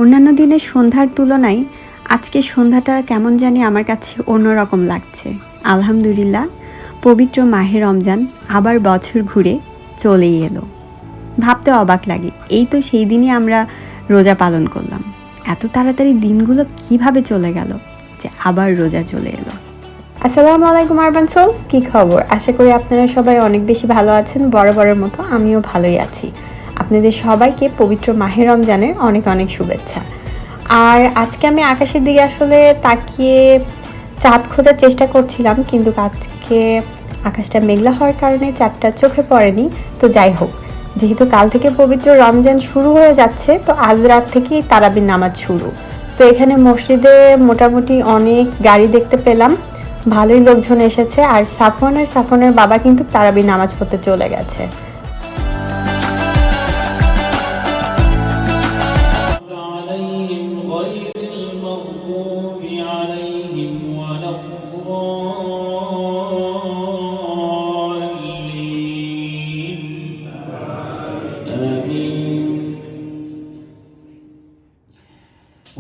অন্যান্য দিনের সন্ধ্যার তুলনায় আজকে সন্ধ্যাটা কেমন জানি আমার কাছে অন্যরকম লাগছে। আলহামদুলিল্লাহ, পবিত্র মাহে রমজান আবার বছর ঘুরে চলেই এলো। ভাবতে অবাক লাগে, এই তো সেই দিনই আমরা রোজা পালন করলাম। এত তাড়াতাড়ি দিনগুলো কিভাবে চলে গেল যে আবার রোজা চলে এলো। আসসালামু আলাইকুম আরবান সোলস, কী খবর? আশা করি আপনারা সবাই অনেক বেশি ভালো আছেন। বরাবরের মতো আমিও ভালোই আছি। আপনাদের সবাইকে পবিত্র মাহে রমজানের অনেক অনেক শুভেচ্ছা। আর আজকে আমি আকাশের দিকে আসলে তাকিয়ে চাঁদ খোঁজার চেষ্টা করছিলাম, কিন্তু আজকে আকাশটা মেঘলা হওয়ার কারণে চাঁদটা চোখে পড়েনি। তো যাই হোক, যেহেতু কাল থেকে পবিত্র রমজান শুরু হয়ে যাচ্ছে, তো আজ রাত থেকেই তারাবির নামাজ শুরু। তো এখানে মসজিদে মোটামুটি অনেক গাড়ি দেখতে পেলাম, ভালোই লোকজন এসেছে। আর সাফনের বাবা কিন্তু তারাবির নামাজ পড়তে চলে গেছে।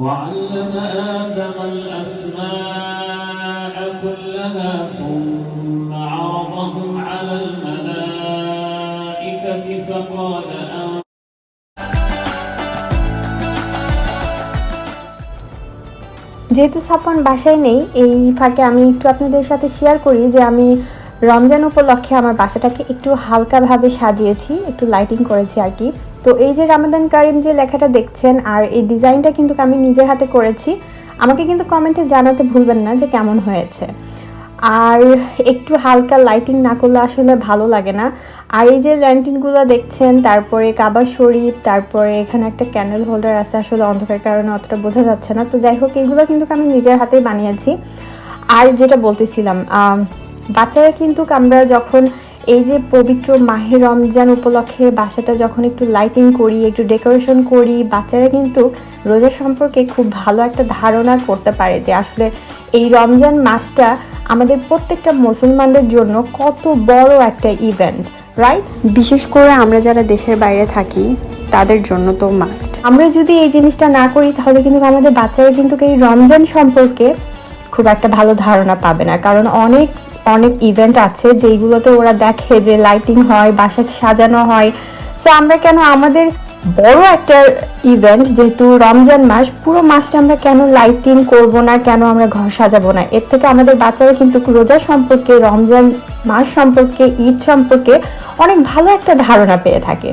وعلم آدم الأسماء كلها ثم عرضهم على الملائكة فقال যেহেতু সাফন বাসায় নেই, এই ফাঁকে আমি একটু আপনাদের সাথে শেয়ার করি যে আমি রমজান উপলক্ষে আমার বাসাটাকে একটু হালকাভাবে সাজিয়েছি, একটু লাইটিং করেছি আর কি। তো এই যে রামাদান কারিম যে লেখাটা দেখছেন, আর এই ডিজাইনটা কিন্তু আমি নিজের হাতে করেছি। আমাকে কিন্তু কমেন্টে জানাতে ভুলবেন না যে কেমন হয়েছে। আর একটু হালকা লাইটিং না করলে আসলে ভালো লাগে না। আর এই যে ল্যান্টিনগুলো দেখছেন, তারপরে কাবা শরীফ, তারপরে এখানে একটা ক্যান্ডেল হোল্ডার আছে, আসলে অন্ধকার কারণে অতটা বোঝা যাচ্ছে না। তো যাই হোক, এইগুলো কিন্তু আমি নিজের হাতেই বানিয়েছি। আর যেটা বলতেছিলাম, বাচ্চারা কিন্তু আমরা যখন এই যে পবিত্র মাহে রমজান উপলক্ষে বাসাটা যখন একটু লাইটিং করি, একটু ডেকোরেশন করি, বাচ্চারা কিন্তু রোজা সম্পর্কে খুব ভালো একটা ধারণা করতে পারে যে আসলে এই রমজান মাসটা আমাদের প্রত্যেকটা মুসলমানদের জন্য কত বড় একটা ইভেন্ট, রাইট? বিশেষ করে আমরা যারা দেশের বাইরে থাকি তাদের জন্য তো মাস্ট। আমরা যদি এই জিনিসটা না করি তাহলে কিন্তু আমাদের বাচ্চারা কিন্তু এই রমজান সম্পর্কে খুব একটা ভালো ধারণা পাবে না। কারণ অনেক ইভেন্ট আছে যেইগুলোতে ওরা দেখে যে লাইটিং হয়, বাসা সাজানো হয়। সো আমরা কেন আমাদের বড় একটা ইভেন্ট যেহেতু রমজান মাস, পুরো মাসটা আমরা কেন লাইটিং করব না, কেন আমরা ঘর সাজাবো না? এর থেকে আমাদের বাচ্চারা কিন্তু রোজা সম্পর্কে, রমজান মাস সম্পর্কে, ঈদ সম্পর্কে অনেক ভালো একটা ধারণা পেয়ে থাকে।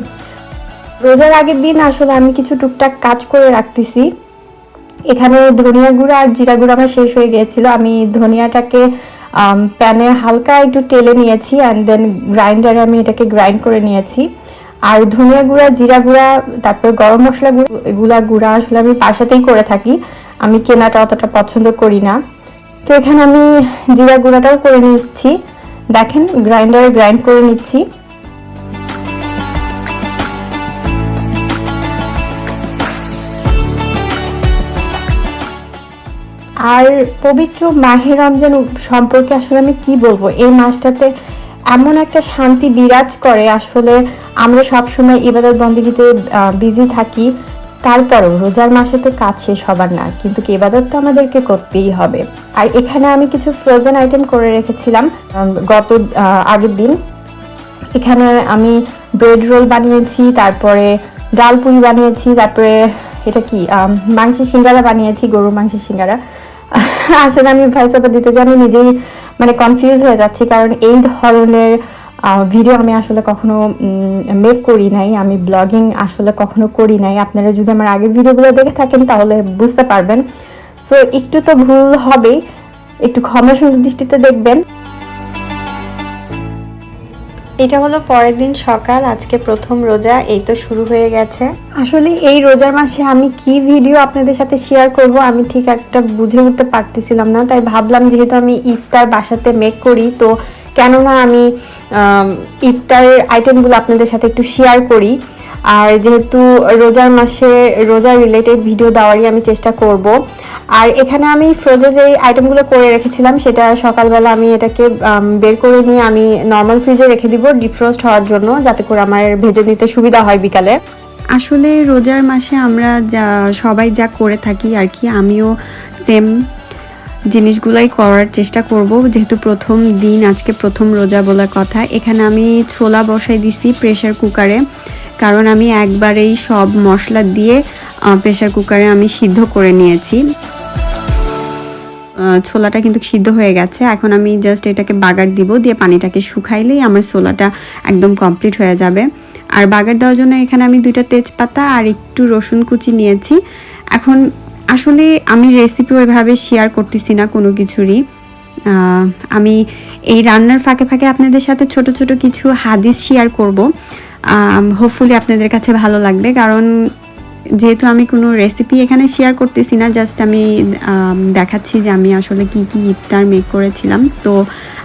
রোজার আগের দিন আসলে আমি কিছু টুকটাক কাজ করে রাখতেছি। এখানে ধনিয়া গুঁড়া আর জিরা গুঁড়া আমার শেষ হয়ে গিয়েছিল। আমি ধনিয়াটাকে প্যানে হালকা একটু তেলে নিয়েছি, অ্যান্ড দেন গ্রাইন্ডারে আমি এটাকে গ্রাইন্ড করে নিয়েছি। আর ধনিয়া গুঁড়া, জিরা গুঁড়া, তারপর গরম মশলা গুঁড়া আসলে আমি বাসাতেই করে থাকি, আমি কেনাটা অতটা পছন্দ করি না। তো এখানে আমি জিরা গুঁড়াটাও করে নিচ্ছি, দেখেন গ্রাইন্ডারে গ্রাইন্ড করে নিচ্ছি। আর পবিত্র মাহে রমজান সম্পর্কে আসলে আমি কি বলবো, এই মাসটাতে এমন একটা শান্তি বিরাজ করে। আসলে আমরা সবসময় ইবাদত বন্দেগীতে বিজি থাকি, তারপরেও রোজার মাসে তো কাজ শেষ হবার না, কিন্তু ইবাদত তো আমাদেরকে করতেই হবে। আর এখানে আমি কিছু ফ্রোজেন আইটেম করে রেখেছিলাম গত আগের দিন। এখানে আমি ব্রেড রোল বানিয়েছি, তারপরে ডাল পুরি বানিয়েছি, তারপরে এটা কি মাংসের সিঙ্গারা বানিয়েছি, গরুর মাংসের সিঙ্গারা। আসলে আমি ভয়েস ওভার দিতে জানি নিজেই কনফিউজ হয়ে যাচ্ছি, কারণ এই ধরনের ভিডিও আমি আসলে কখনো মেক করি নাই, আমি ব্লগিং আসলে কখনো করি নাই। আপনারা যদি আমার আগের ভিডিওগুলো দেখে থাকেন তাহলে বুঝতে পারবেন। সো একটু তো ভুল হবেই, একটু ক্ষমা সুন্দর দৃষ্টিতে দেখবেন। এটা হলো পরের দিন সকাল, আজকে প্রথম রোজা, এই তো শুরু হয়ে গেছে। আসলে এই রোজার মাসে আমি কি ভিডিও আপনাদের সাথে শেয়ার করব আমি ঠিক একটা বুঝে উঠতে পারতেছিলাম না। তাই ভাবলাম যেহেতু আমি ইফতার বাসাতে মেক করি, তো কেননা আমি ইফতারের আইটেমগুলো আপনাদের সাথে একটু শেয়ার করি। আর যেহেতু রোজার মাসে রোজা রিলেটেড ভিডিও দেওয়ারই আমি চেষ্টা করব। আর এখানে আমি ফ্রোজে যে আইটেমগুলো করে রেখেছিলাম সেটা সকালবেলা আমি এটাকে বের করে নিয়ে আমি নর্মাল ফ্রিজে রেখে দিব ডিফ্রস্ট হওয়ার জন্য, যাতে করে আমার ভেজে নিতে সুবিধা হয় বিকালে। আসলে রোজার মাসে আমরা সবাই যা করে থাকি আর কি, আমিও সেম জিনিসগুলাই করার চেষ্টা করব। যেহেতু প্রথম দিন, আজকে প্রথম রোজা বলার কথা। এখানে আমি ছোলা বসাই দিছি প্রেসার কুকারে, কারণ আমি একবারেই সব মশলা দিয়ে প্রেসার কুকারে আমি সিদ্ধ করে নিয়েছি। ছোলাটা কিন্তু সিদ্ধ হয়ে গেছে। এখন আমি জাস্ট এটাকে বাগার দিব, দিয়ে পানিটাকে শুকাইলেই আমার ছোলাটা একদম কমপ্লিট হয়ে যাবে। আর বাগার দেওয়ার জন্য এখানে আমি 2টা তেজপাতা আর একটু রসুন কুচি নিয়েছি। এখন আসলে আমি রেসিপি ওইভাবে শেয়ার করতেছি না কোনো কিছুরই। আমি এই রান্নার ফাঁকে ফাঁকে আপনাদের সাথে ছোট ছোট কিছু হাদিস শেয়ার করব। হোপফুলি আপনাদের কাছে ভালো লাগবে, কারণ যেহেতু আমি কোনো রেসিপি এখানে শেয়ার করতেছি না, জাস্ট আমি দেখাচ্ছি যে আমি আসলে কি কি ইফতার মেক করেছিলাম। তো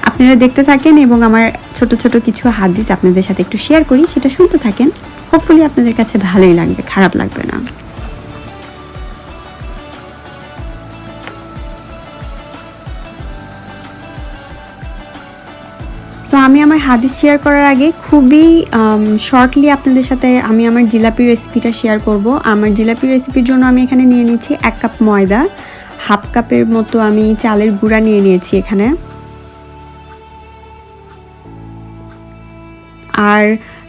আপনারা দেখতে থাকেন এবং আমার ছোট ছোট কিছু হাদিস আপনাদের সাথে একটু শেয়ার করি, সেটা শুনতে থাকেন। হোপফুলি আপনাদের কাছে ভালোই লাগবে, খারাপ লাগবে না। সো আমি আমার হাদিস শেয়ার করার আগে খুবই শর্টলি আপনাদের সাথে আমি আমার জিলাপি রেসিপিটা শেয়ার করব। আমার জিলাপি রেসিপির জন্য আমি এখানে নিয়ে নিয়েছি 1 কাপ ময়দা, হাফ কাপের মতো আমি চালের গুঁড়া নিয়ে নিয়েছি এখানে, আর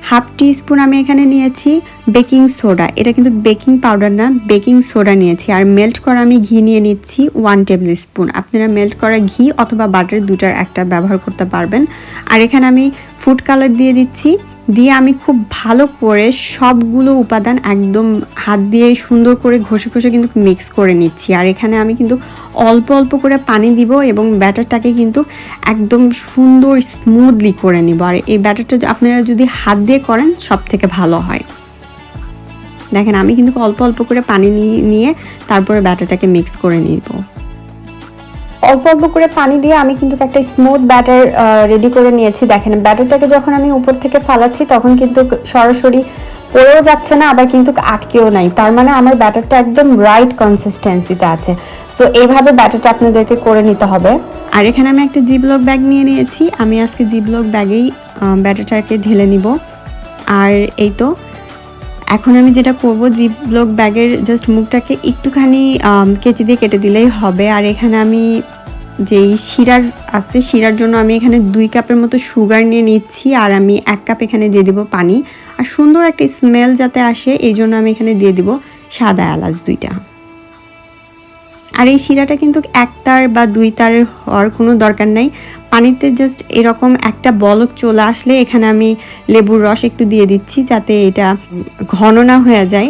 হাফ টিস্পুন আমি এখানে নিয়েছি বেকিং সোডা। এটা কিন্তু বেকিং পাউডার না, বেকিং সোডা নিয়েছি। আর মেল্ট করা আমি ঘি নিয়ে নিচ্ছি 1 টেবিল স্পুন। আপনারা মেল্ট করা ঘি অথবা বাটার দুটার একটা ব্যবহার করতে পারবেন। আর এখানে আমি ফুড কালার দিয়ে দিচ্ছি, দিয়ে আমি খুব ভালো করে সবগুলো উপাদান একদম হাত দিয়ে সুন্দর করে ঘষে ঘষে কিন্তু মিক্স করে নিচ্ছি। আর এখানে আমি কিন্তু অল্প অল্প করে পানি দিব এবং ব্যাটারটাকে কিন্তু একদম সুন্দর স্মুথলি করে নিব। আর এই ব্যাটারটা আপনারা যদি হাত দিয়ে করেন সব থেকে ভালো হয়। দেখেন আমি কিন্তু অল্প অল্প করে পানি নিয়ে তারপরে ব্যাটারটাকে মিক্স করে নিব। অল্প অল্প করে পানি দিয়ে আমি কিন্তু একটা স্মুথ ব্যাটার রেডি করে নিয়েছি। দেখেন ব্যাটারটাকে যখন আমি উপর থেকে ফালাচ্ছি তখন কিন্তু সরাসরি পড়েও যাচ্ছে না, আবার কিন্তু আটকেও নাই। তার মানে আমার ব্যাটারটা একদম রাইট কনসিস্টেন্সিতে আছে। সো এইভাবে ব্যাটারটা আপনাদেরকে করে নিতে হবে। আর এখানে আমি একটা জিবলক ব্যাগ নিয়ে নিয়েছি। আমি আজকে জিবলক ব্যাগেই ব্যাটারটাকে ঢেলে নিব। আর এই তো এখন আমি যেটা করব, জিপলক ব্যাগের জাস্ট মুখটাকে একটুখানি কেচি দিয়ে কেটে দিলেই হবে। আর এখানে আমি যেই শিরার আছে, শিরার জন্য আমি এখানে 2 কাপের মতো সুগার নিয়ে নিচ্ছি, আর আমি 1 কাপ এখানে দিয়ে দিব পানি। আর সুন্দর একটা স্মেল যাতে আসে এই জন্য আমি এখানে দিয়ে দিব সাদা এলাচ 2টা। আর এই শিরাটা কিন্তু 1 তার বা 2 তারের হওয়ার কোনো দরকার নাই। পানিতে জাস্ট এরকম একটা বলক চলে আসলে এখানে আমি লেবুর রস একটু দিয়ে দিচ্ছি যাতে এটা ঘন না হয়ে যায়।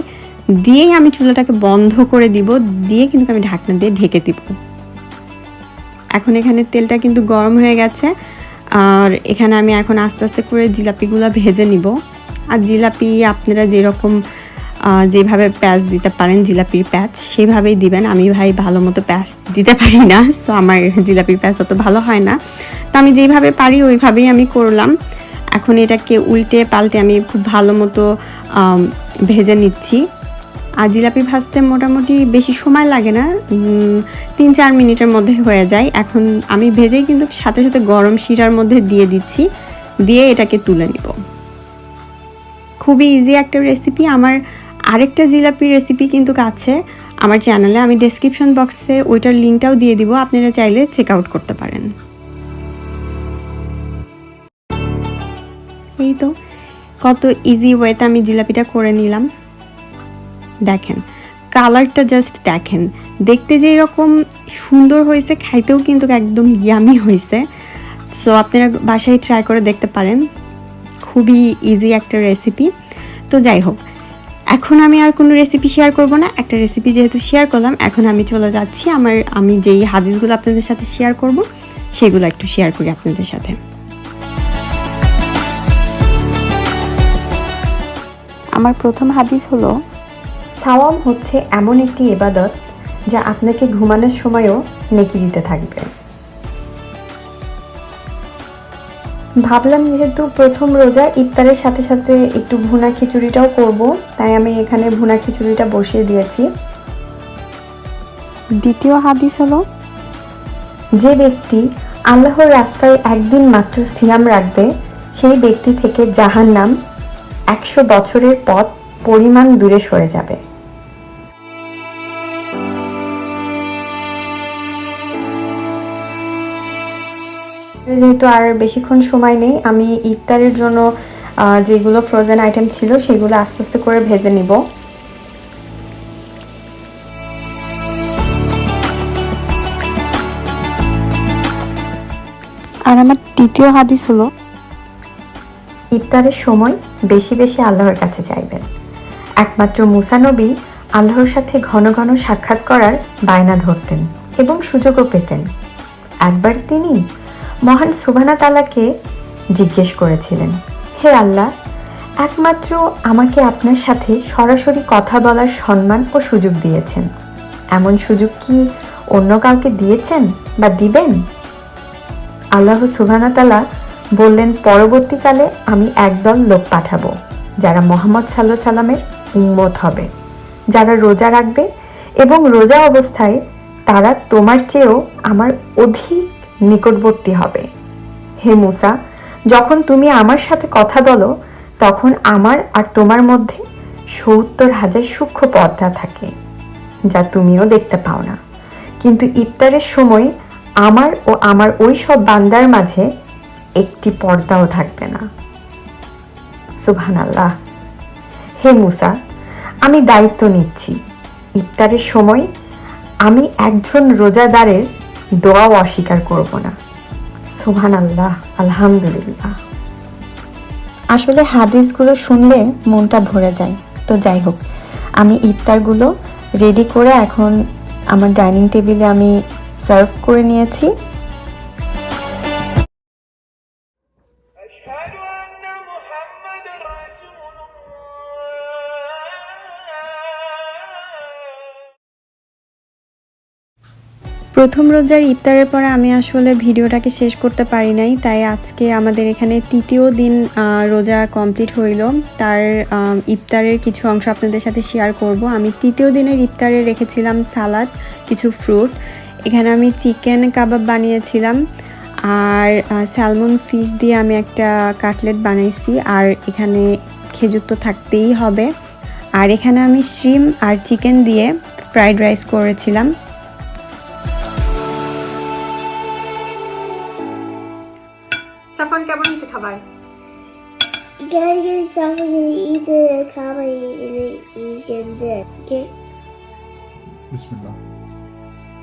দিয়েই আমি চুলাটাকে বন্ধ করে দিব, দিয়ে কিন্তু আমি ঢাকনা দিয়ে ঢেকে দিব। এখন এখানে তেলটা কিন্তু গরম হয়ে গেছে, আর এখানে আমি এখন আস্তে আস্তে করে জিলাপিগুলো ভেজে নিব। আর জিলাপি আপনারা যেভাবে প্যাঁচ দিতে পারেন, জিলাপির প্যাঁচ সেভাবেই দিবেন। আমি ভাই ভালো মতো প্যাঁচ দিতে পারি না, সো আমার জিলাপির প্যাঁচ অত ভালো হয় না। তো আমি যেভাবে পারি ওইভাবেই আমি করলাম। এখন এটাকে উল্টে পাল্টে আমি খুব ভালো মতো ভেজে নিচ্ছি। আর জিলাপি ভাজতে মোটামুটি বেশি সময় লাগে না, 3-4 মিনিটের মধ্যে হয়ে যায়। এখন আমি ভেজেই কিন্তু সাথে সাথে গরম শিরার মধ্যে দিয়ে দিচ্ছি, দিয়ে এটাকে তুলে নিব। খুবই ইজি একটা রেসিপি। আমার আরেকটা জিলাপির রেসিপি কিন্তু আছে আমার চ্যানেলে, আমি ডেসক্রিপশন বক্সে ওইটার লিঙ্কটাও দিয়ে দিব, আপনারা চাইলে চেক আউট করতে পারেন। এই তো কত ইজি ওয়েতে আমি জিলাপিটা করে নিলাম। দেখেন কালারটা জাস্ট দেখেন, দেখতে যে এরকম সুন্দর হয়েছে, খাইতেও কিন্তু একদম ইয়ামি হয়েছে। সো আপনারা বাসায় ট্রাই করে দেখতে পারেন, খুবই ইজি একটা রেসিপি। তো যাই হোক, এখন আমি আর কোনো রেসিপি শেয়ার করব না। একটা রেসিপি যেহেতু শেয়ার করলাম, এখন আমি চলে যাচ্ছি আমি যেই হাদিসগুলো আপনাদের সাথে শেয়ার করব সেগুলো একটু শেয়ার করি আপনাদের সাথে। আমার প্রথম হাদিস হলো, সাওয়াম হচ্ছে এমন একটি ইবাদত যা আপনাকে ঘুমানোর সময়ও নেকি দিতে থাকবে। ভাবলাম যেহেতু প্রথম রোজা, ইফতারের সাথে সাথে একটু ভুনা খিচুড়িটাও করব, তাই আমি এখানে ভুনা খিচুড়িটা বসিয়ে দিয়েছি। দ্বিতীয় হাদিস হলো, যে ব্যক্তি আল্লাহর রাস্তায় একদিন মাত্র সিয়াম রাখবে সেই ব্যক্তি থেকে জাহান্নাম 100 বছরের পথ পরিমাণ দূরে সরে যাবে। যেহেতু আর বেশিক্ষণ সময় নেই, আমি ইফতারের জন্য যেগুলো ফ্রোজেন আইটেম ছিল সেগুলো আস্তে আস্তে করে ভেজে নিব। আর আমার তৃতীয় হাদিস হলো, ইফতারের সময় বেশি বেশি আল্লাহর কাছে চাইবেন। একমাত্র মুসা নবী আল্লাহর সাথে ঘন ঘন সাক্ষাৎ করার বায়না ধরতেন এবং সুযোগও পেতেন। একবার তিনি মহান সুবহানা তাআলাকে জিজ্ঞেস করেছিলেন, হে আল্লাহ, একমাত্র আমাকে আপনার সাথে সরাসরি কথা বলার সম্মান ও সুযোগ দিয়েছেন, এমন সুযোগ কি অন্য কাউকে দিয়েছেন বা দিবেন? আল্লাহ সুবহানা তাআলা বললেন, পরবর্তীকালে আমি একদল লোক পাঠাবো যারা মুহাম্মদ সাল্লাল্লাহু আলাইহি সাল্লামের উম্মত হবে, যারা রোজা রাখবে এবং রোজা অবস্থায় তারা তোমার চেয়েও আমার অধিক নিকটবর্তী হবে। হে মুসা, যখন তুমি আমার সাথে কথা বলো তখন আমার আর তোমার মধ্যে ৭০,০০০ সূক্ষ্ম পর্দা থাকে, যা তুমিও দেখতে পাও না। কিন্তু ইফতারের সময় আমার ও আমার ওই সব বান্দার মাঝে একটি পর্দাও থাকবে না। সুবহানাল্লাহ। হে মুসা, আমি দায়িত্ব নিচ্ছি, ইফতারের সময় আমি একজন রোজাদারের দোয়াও অস্বীকার করব না। সুবহানাল্লাহ, আলহামদুলিল্লাহ। আসলে হাদিসগুলো শুনলে মনটা ভরে যায়। তো যাই হোক, আমি ইফতারগুলো রেডি করে এখন আমার ডাইনিং টেবিলে আমি সার্ভ করে নিয়েছি। প্রথম রোজার ইফতারের পরে আমি আসলে ভিডিওটাকে শেষ করতে পারি নাই, তাই আজকে আমাদের এখানে তৃতীয় দিন রোজা কমপ্লিট হইল। তার ইফতারের কিছু অংশ আপনাদের সাথে শেয়ার করব। আমি তৃতীয় দিনের ইফতারে রেখেছিলাম সালাদ, কিছু ফ্রুট। এখানে আমি চিকেন কাবাব বানিয়েছিলাম, আর স্যালমন ফিশ দিয়ে আমি একটা কাটলেট বানাইছি, আর এখানে খেজুর তো থাকতেই হবে। আর এখানে আমি শ্রিম আর চিকেন দিয়ে ফ্রাইড রাইস করেছিলাম। সাফন, কেমন হয়েছে খাবার? বিসমিল্লাহ।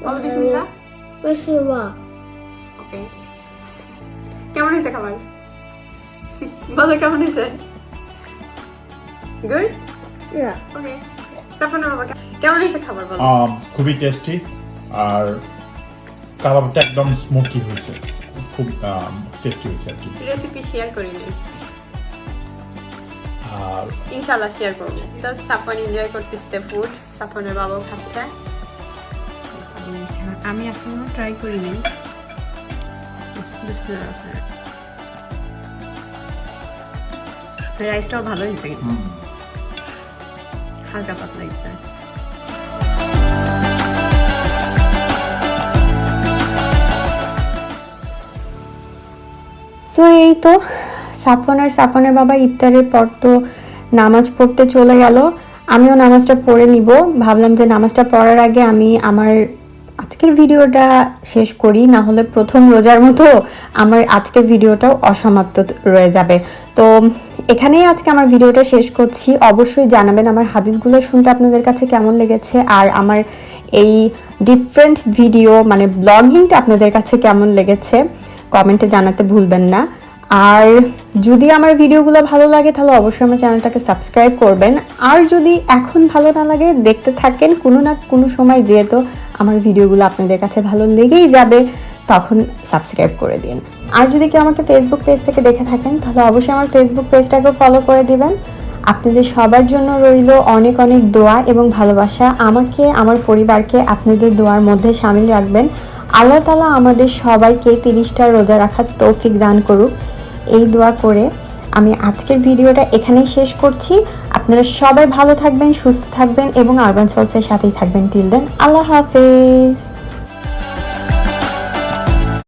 বলো বিসমিল্লাহ। ওকে, কেমন হয়েছে খাবার? বলো কেমন হয়েছে? গুড? ওকে। সাফনের বাবা কেমন হয়েছে খাবার বলো? খুবই টেস্টি, আর কাবাবটা একদম স্মোকি হয়েছে, খুব টেস্টি হয়েছে আর কি। রেসিপি শেয়ার করিনি, আর ইনশাআল্লাহ শেয়ার করব। তো সাফন এনজয় করতেছে ফুড, সাফনের বাবাও খাচ্ছে। আমি এখনো ট্রাই করিনি। রাইসটাও ভালো হয়েছে, হালকা পাতলা ইফতার। সো এই তো সাফন আর সাফনের বাবা ইফতারের পর তো নামাজ পড়তে চলে গেল। আমিও নামাজটা পড়ে নিব। ভাবলাম যে নামাজটা পড়ার আগে আমি আমার আজকের ভিডিওটা শেষ করি, না হলে প্রথম রোজার মতো আমার আজকের ভিডিওটাও অসমাপ্ত রয়ে যাবে। তো এখানেই আজকে আমার ভিডিওটা শেষ করছি। অবশ্যই জানাবেন আমার হাদিসগুলো শুনতে আপনাদের কাছে কেমন লেগেছে, আর আমার এই ডিফারেন্ট ভিডিও মানে ব্লগিংটা আপনাদের কাছে কেমন লেগেছে কমেন্টে জানাতে ভুলবেন না। আর যদি আমার ভিডিওগুলো ভালো লাগে তাহলে অবশ্যই আমার চ্যানেলটাকে সাবস্ক্রাইব করবেন। আর যদি এখন ভালো না লাগে, দেখতে থাকেন, কোনো না কোনো সময় যেহেতু আমার ভিডিওগুলো আপনাদের কাছে ভালো লেগেই যাবে, তখন সাবস্ক্রাইব করে দিন। আর যদি কেউ আমাকে ফেসবুক পেজ থেকে দেখে থাকেন তাহলে অবশ্যই আমার ফেসবুক পেজটাকেও ফলো করে দিবেন। আপনাদের সবার জন্য রইল অনেক অনেক দোয়া এবং ভালোবাসা। আমাকে, আমার পরিবারকে আপনাদের দোয়ার মধ্যে শামিল রাখবেন। আল্লাহ তাআলা আমাদের সবাইকে 30টা রোজা রাখার তৌফিক দান করুক, এই দোয়া করে আমি আজকের ভিডিওটা এখানেই শেষ করছি। আপনারা সবাই ভালো থাকবেন, সুস্থ থাকবেন এবং আরবান সলসের সাথেই থাকবেন। টিল দেন, আল্লাহ হাফেজ।